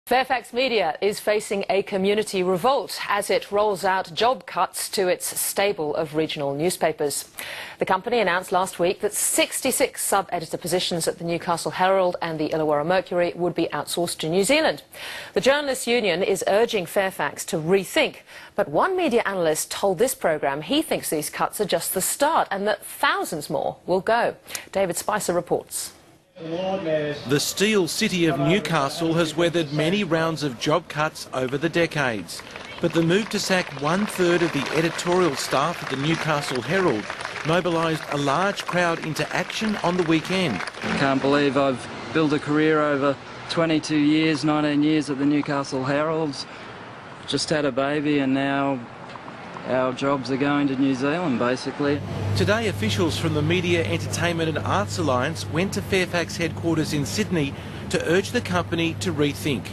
Fairfax Media is facing a community revolt as it rolls out job cuts to its stable of regional newspapers. The company announced last week that 66 sub-editor positions at the Newcastle Herald and the Illawarra Mercury would be outsourced to New Zealand. The Journalists' Union is urging Fairfax to rethink, but one media analyst told this programme he thinks these cuts are just the start and that thousands more will go. David Spicer reports. The steel city of Newcastle has weathered many rounds of job cuts over the decades, but the move to sack one-third of the editorial staff at the Newcastle Herald mobilised a large crowd into action on the weekend. I can't believe I've built a career over 22 years, 19 years at the Newcastle Herald, just had a baby, and now our jobs are going to New Zealand, basically. Today, officials from the Media, Entertainment and Arts Alliance went to Fairfax headquarters in Sydney to urge the company to rethink.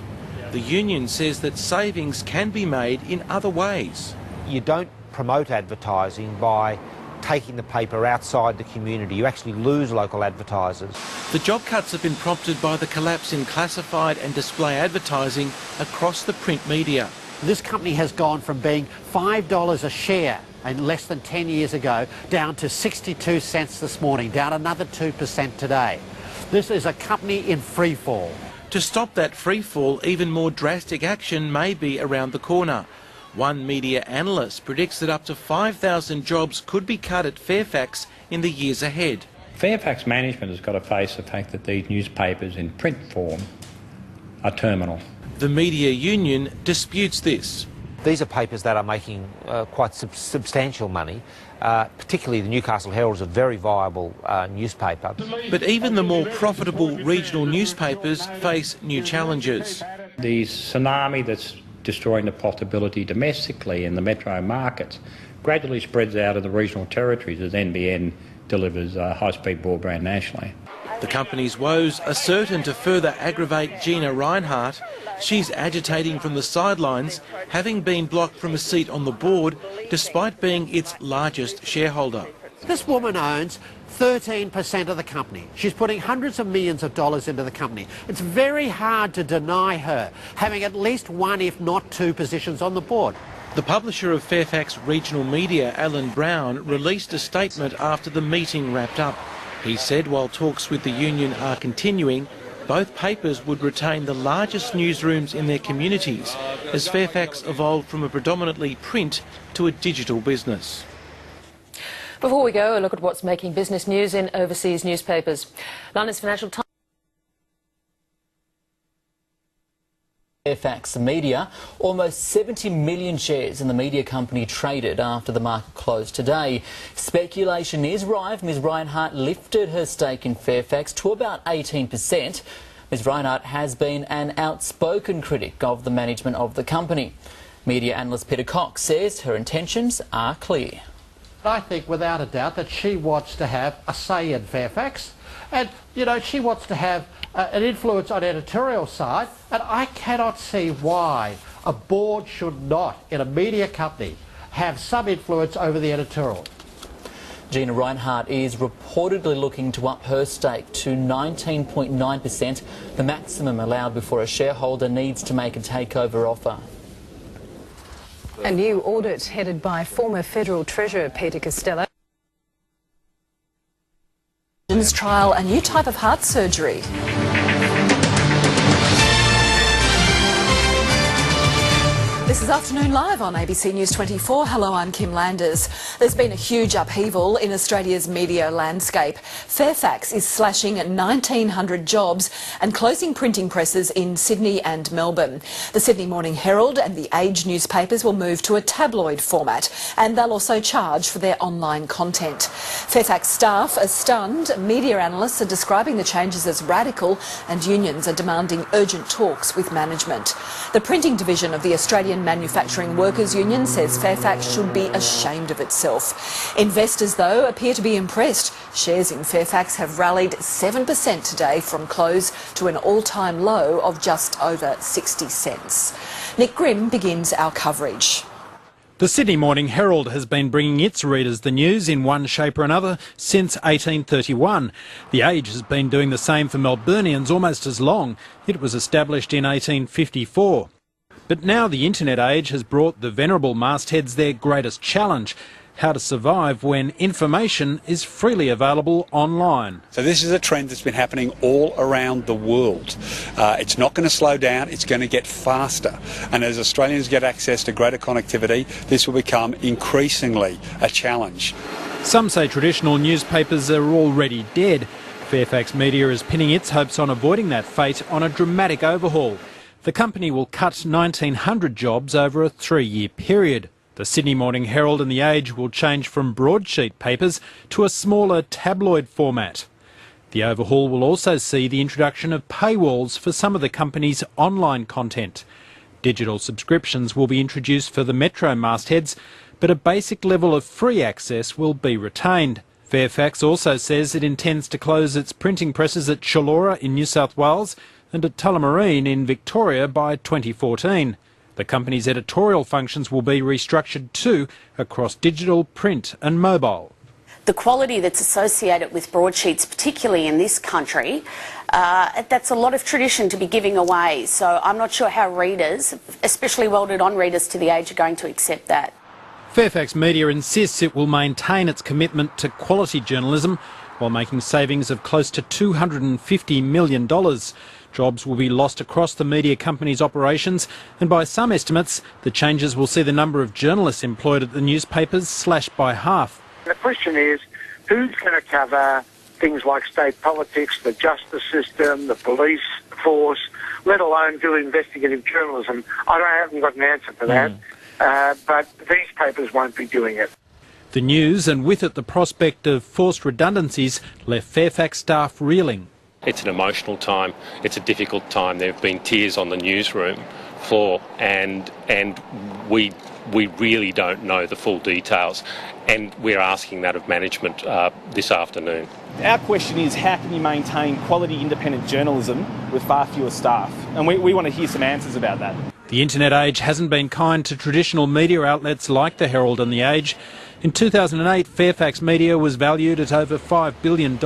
The union says that savings can be made in other ways. You don't promote advertising by taking the paper outside the community. You actually lose local advertisers. The job cuts have been prompted by the collapse in classified and display advertising across the print media. This company has gone from being $5 a share and less than 10 years ago down to 62 cents this morning, down another 2% today. This is a company in free fall. To stop that free fall, even more drastic action may be around the corner. One media analyst predicts that up to 5,000 jobs could be cut at Fairfax in the years ahead. Fairfax management has got to face the fact that these newspapers in print form are terminal. The media union disputes this. These are papers that are making quite substantial money. Particularly the Newcastle Herald is a very viable newspaper. But even the more profitable regional newspapers face new challenges. The tsunami that's destroying the profitability domestically in the metro markets gradually spreads out of the regional territories as NBN delivers high-speed broadband nationally. The company's woes are certain to further aggravate Gina Reinhardt. She's agitating from the sidelines, having been blocked from a seat on the board despite being its largest shareholder. This woman owns 13% of the company. She's putting hundreds of millions of dollars into the company. It's very hard to deny her having at least one, if not two, positions on the board. The publisher of Fairfax Regional Media, Alan Brown, released a statement after the meeting wrapped up. He said while talks with the union are continuing, both papers would retain the largest newsrooms in their communities as Fairfax evolved from a predominantly print to a digital business. Before we go, a look at what's making business news in overseas newspapers. London's Financial Times. Fairfax Media, almost 70 million shares in the media company traded after the market closed today. Speculation is rife. Ms Reinhardt lifted her stake in Fairfax to about 18%. Ms Reinhardt has been an outspoken critic of the management of the company. Media analyst Peter Cox says her intentions are clear. I think without a doubt that she wants to have a say in Fairfax, and you know, she wants to have an influence on editorial side, and I cannot see why a board should not, in a media company, have some influence over the editorial. Gina Reinhardt is reportedly looking to up her stake to 19.9%, the maximum allowed before a shareholder needs to make a takeover offer. A new audit headed by former Federal Treasurer Peter Costello trial a new type of heart surgery. This is Afternoon Live on ABC News 24. Hello, I'm Kim Landers. There's been a huge upheaval in Australia's media landscape. Fairfax is slashing 1,900 jobs and closing printing presses in Sydney and Melbourne. The Sydney Morning Herald and the Age newspapers will move to a tabloid format, and they'll also charge for their online content. Fairfax staff are stunned. Media analysts are describing the changes as radical, and unions are demanding urgent talks with management. The printing division of the Australian Manufacturing Workers Union says Fairfax should be ashamed of itself. Investors, though, appear to be impressed. Shares in Fairfax have rallied 7% today from close to an all-time low of just over 60 cents. Nick Grimm begins our coverage. The Sydney Morning Herald has been bringing its readers the news in one shape or another since 1831. The Age has been doing the same for Melburnians almost as long. It was established in 1854. But now the Internet age has brought the venerable mastheads their greatest challenge: how to survive when information is freely available online. So this is a trend that's been happening all around the world. It's not going to slow down, it's going to get faster. And as Australians get access to greater connectivity, this will become increasingly a challenge. Some say traditional newspapers are already dead. Fairfax Media is pinning its hopes on avoiding that fate on a dramatic overhaul. The company will cut 1,900 jobs over a 3-year period. The Sydney Morning Herald and The Age will change from broadsheet papers to a smaller tabloid format. The overhaul will also see the introduction of paywalls for some of the company's online content. Digital subscriptions will be introduced for the Metro mastheads, but a basic level of free access will be retained. Fairfax also says it intends to close its printing presses at Chullora in New South Wales and at Tullamarine in Victoria by 2014. The company's editorial functions will be restructured too across digital, print and mobile. The quality that's associated with broadsheets, particularly in this country, that's a lot of tradition to be giving away. So I'm not sure how readers, especially welded-on readers to The Age, are going to accept that. Fairfax Media insists it will maintain its commitment to quality journalism while making savings of close to $250 million. Jobs will be lost across the media company's operations, and by some estimates, the changes will see the number of journalists employed at the newspapers slashed by half. The question is, who's going to cover things like state politics, the justice system, the police force, let alone do investigative journalism? I haven't got an answer for that, but these papers won't be doing it. The news, and with it the prospect of forced redundancies, left Fairfax staff reeling. It's an emotional time, it's a difficult time. There have been tears on the newsroom floor and we really don't know the full details, and we're asking that of management this afternoon. Our question is, how can you maintain quality independent journalism with far fewer staff? And we want to hear some answers about that. The Internet age hasn't been kind to traditional media outlets like the Herald and The Age. In 2008, Fairfax Media was valued at over $5 billion.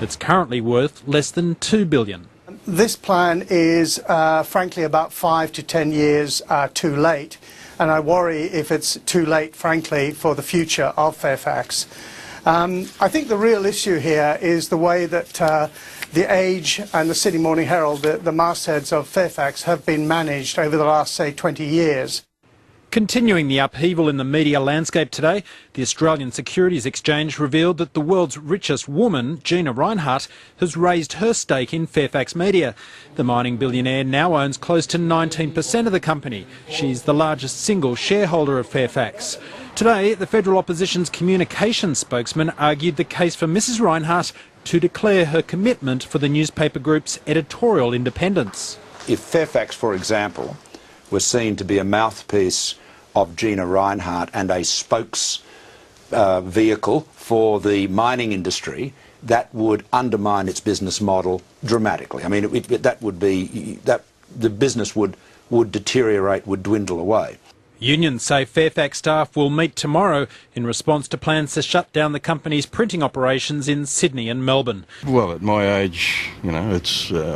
It's currently worth less than $2 billion. This plan is, frankly, about 5 to 10 years too late, and I worry if it's too late, frankly, for the future of Fairfax. I think the real issue here is the way that The Age and the Sydney Morning Herald, the mastheads of Fairfax, have been managed over the last, say, 20 years. Continuing the upheaval in the media landscape today, the Australian Securities Exchange revealed that the world's richest woman, Gina Rinehart, has raised her stake in Fairfax Media. The mining billionaire now owns close to 19% of the company. She's the largest single shareholder of Fairfax. Today, the federal opposition's communications spokesman argued the case for Mrs Rinehart to declare her commitment for the newspaper group's editorial independence. If Fairfax, for example, was seen to be a mouthpiece of Gina Rinehart and a spokes vehicle for the mining industry, that would undermine its business model dramatically. I mean, the business would deteriorate, would dwindle away. Unions say Fairfax staff will meet tomorrow in response to plans to shut down the company's printing operations in Sydney and Melbourne. Well, at my age, you know,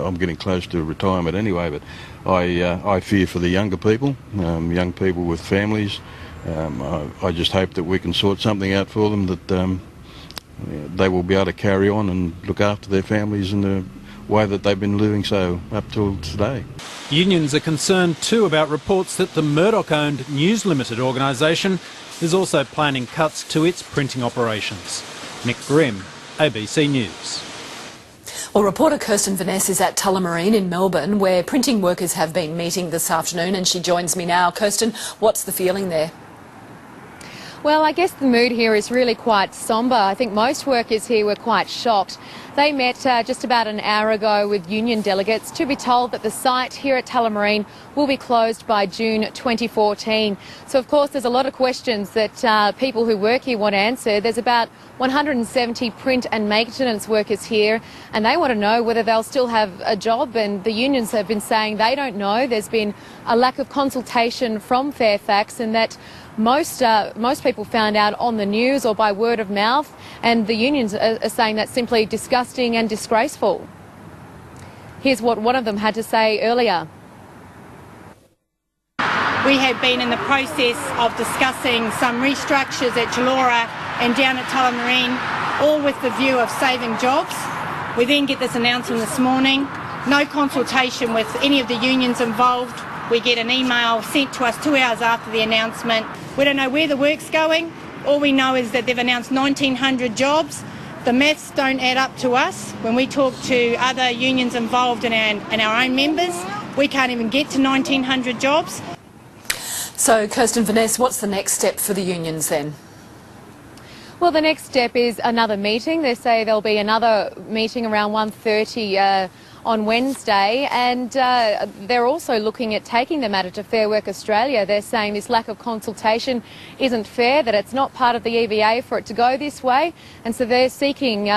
I'm getting close to retirement anyway, but I fear for the younger people, young people with families. I just hope that we can sort something out for them that they will be able to carry on and look after their families in the way that they've been living so up till today. Unions are concerned too about reports that the Murdoch-owned News Limited organisation is also planning cuts to its printing operations. Nick Grimm, ABC News. Well, reporter Kirsten Vaness is at Tullamarine in Melbourne, where printing workers have been meeting this afternoon, and she joins me now. Kirsten, what's the feeling there? Well, I guess the mood here is really quite sombre. I think most workers here were quite shocked. They met just about an hour ago with union delegates to be told that the site here at Tullamarine will be closed by June 2014. So, of course, there's a lot of questions that people who work here want answered. There's about 170 print and maintenance workers here, and they want to know whether they'll still have a job, and the unions have been saying they don't know. There's been a lack of consultation from Fairfax, and that most people found out on the news or by word of mouth, and the unions are saying that's simply disgusting and disgraceful. Here's what one of them had to say earlier. We have been in the process of discussing some restructures at Gelora and down at Tullamarine, all with the view of saving jobs. We then get this announcement this morning, no consultation with any of the unions involved. We get an email sent to us 2 hours after the announcement. We don't know where the work's going. All we know is that they've announced 1,900 jobs. The maths don't add up to us. When we talk to other unions involved and our own members, we can't even get to 1,900 jobs. So, Kirsten Vanessa, what's the next step for the unions then? Well, the next step is another meeting. They say there'll be another meeting around 1:30 on Wednesday, and they're also looking at taking the matter to Fair Work Australia. They're saying this lack of consultation isn't fair, that it's not part of the EBA for it to go this way, and so they're seeking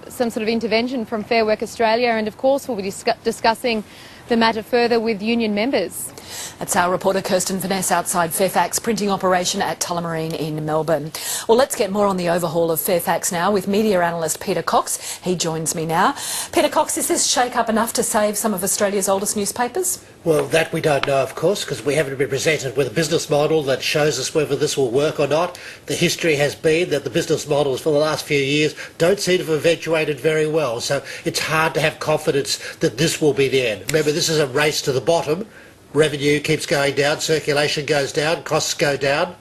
some sort of intervention from Fair Work Australia, and of course we'll be discussing the matter further with union members. That's our reporter Kirsten Vanessa outside Fairfax printing operation at Tullamarine in Melbourne. Well, let's get more on the overhaul of Fairfax now with media analyst Peter Cox. He joins me now. Peter Cox, is this shake-up enough to save some of Australia's oldest newspapers? Well, that we don't know, of course, because we haven't been presented with a business model that shows us whether this will work or not. The history has been that the business models for the last few years don't seem to have eventuated very well, so it's hard to have confidence that this will be the end. Remember, this is a race to the bottom. Revenue keeps going down, circulation goes down, costs go down.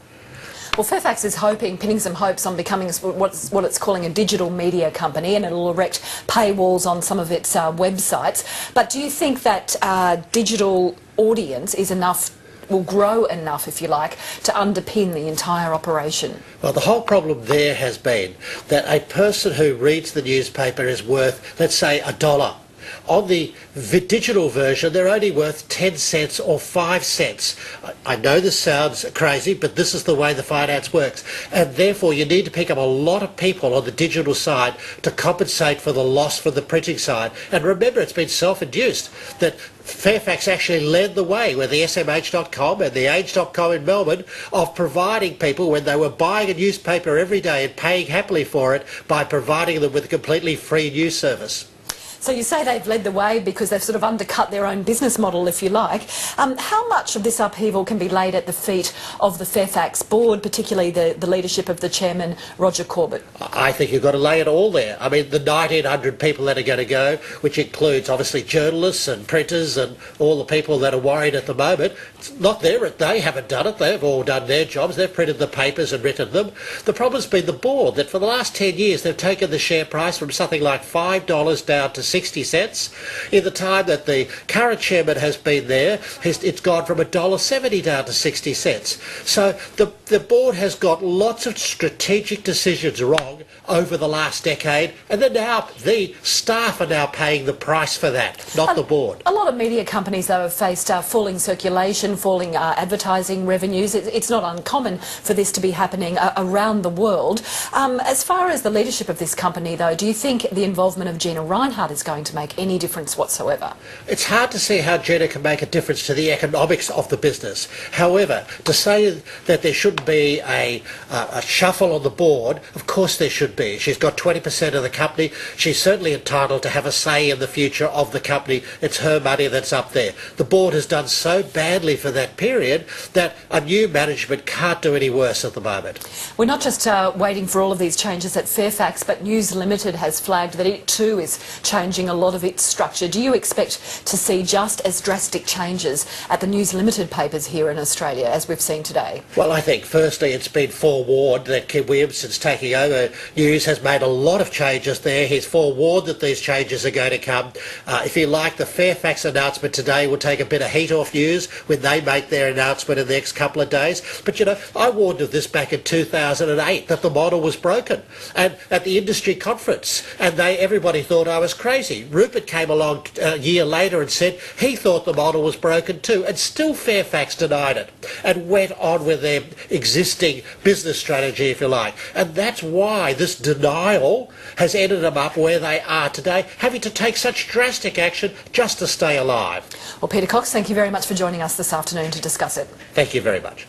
Well, Fairfax is pinning some hopes on becoming what it's calling a digital media company, and it'll erect paywalls on some of its websites. But do you think that digital audience is enough, will grow enough, if you like, to underpin the entire operation? Well, the whole problem there has been that a person who reads the newspaper is worth, let's say, $1. On the digital version, they're only worth 10 cents or 5 cents. I know this sounds crazy, but this is the way the finance works. And therefore, you need to pick up a lot of people on the digital side to compensate for the loss from the printing side. And remember, it's been self-induced that Fairfax actually led the way with the smh.com and the age.com in Melbourne of providing people, when they were buying a newspaper every day and paying happily for it, by providing them with a completely free news service. So you say they've led the way because they've sort of undercut their own business model, if you like. How much of this upheaval can be laid at the feet of the Fairfax board, particularly the leadership of the chairman, Roger Corbett? I think you've got to lay it all there. I mean, the 1,900 people that are going to go, which includes obviously journalists and printers and all the people that are worried at the moment, it's not there. They haven't done it. They've all done their jobs. They've printed the papers and written them. The problem's been the board, that for the last 10 years they've taken the share price from something like $5 down to 60 cents. In the time that the current chairman has been there, it's gone from $1.70 down to 60 cents. So the board has got lots of strategic decisions wrong over the last decade, and then now the staff are now paying the price for that, not the board. A lot of media companies, though, have faced falling circulation, falling advertising revenues. It's not uncommon for this to be happening around the world. As far as the leadership of this company, though, do you think the involvement of Gina Rinehart is going to make any difference whatsoever? It's hard to see how Gina can make a difference to the economics of the business. However, to say that there shouldn't be a shuffle on the board, of course there should be. She's got 20% of the company. She's certainly entitled to have a say in the future of the company. It's her money that's up there. The board has done so badly for that period that a new management can't do any worse at the moment. We're not just waiting for all of these changes at Fairfax, but News Limited has flagged that it too is changing a lot of its structure. Do you expect to see just as drastic changes at the News Limited papers here in Australia as we've seen today? Well, I think firstly it's been forewarned that Kim Williamson's taking over News has made a lot of changes there. He's forewarned that these changes are going to come. If you like, the Fairfax announcement today will take a bit of heat off News when they make their announcement in the next couple of days. But, you know, I warned of this back in 2008, that the model was broken. And at the industry conference, and everybody thought I was crazy. Rupert came along a year later and said he thought the model was broken too, and still Fairfax denied it and went on with their existing business strategy, if you like. And that's why this denial has ended them up where they are today, having to take such drastic action just to stay alive. Well, Peter Cox, thank you very much for joining us this afternoon to discuss it. Thank you very much.